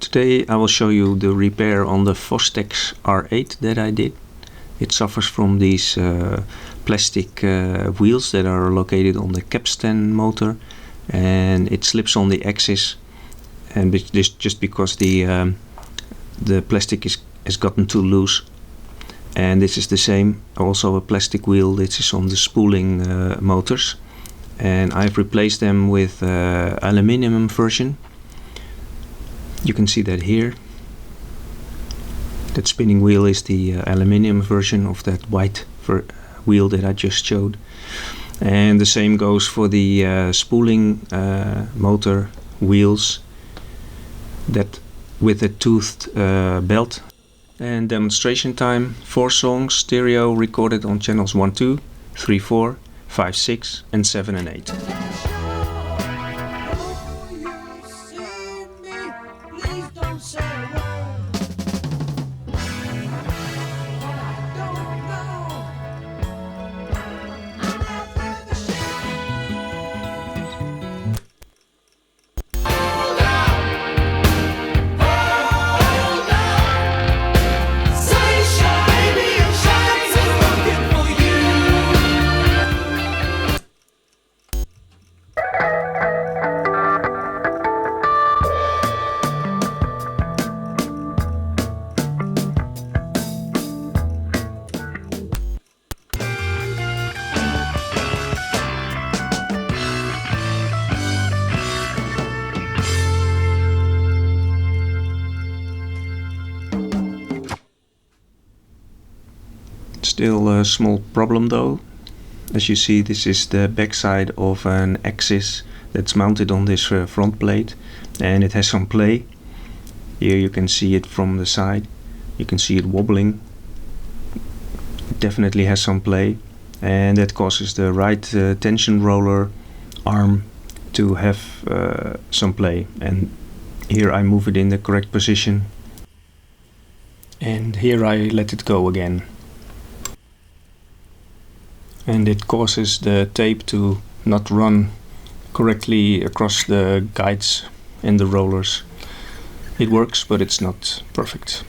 Today I will show you the repair on the Fostex R8 that I did. It suffers from these plastic wheels that are located on the capstan motor, and it slips on the axis, and this just because the plastic has gotten too loose. And this is the same, also a plastic wheel. This is on the spooling motors, and I've replaced them with aluminium version. You can see that here. That spinning wheel is the aluminium version of that white wheel that I just showed. And the same goes for the spooling motor wheels, that with a toothed belt. And demonstration time: 4 songs, stereo, recorded on channels 1, 2, 3, 4, 5, 6 and 7 and 8. Still a small problem though. As you see, this is the backside of an axis that's mounted on this front plate, and it has some play. Here you can see it from the side. You can see it wobbling. It definitely has some play, and that causes the right tension roller arm to have some play. And here I move it in the correct position, and here I let it go again. And it causes the tape to not run correctly across the guides and the rollers. It works, but it's not perfect.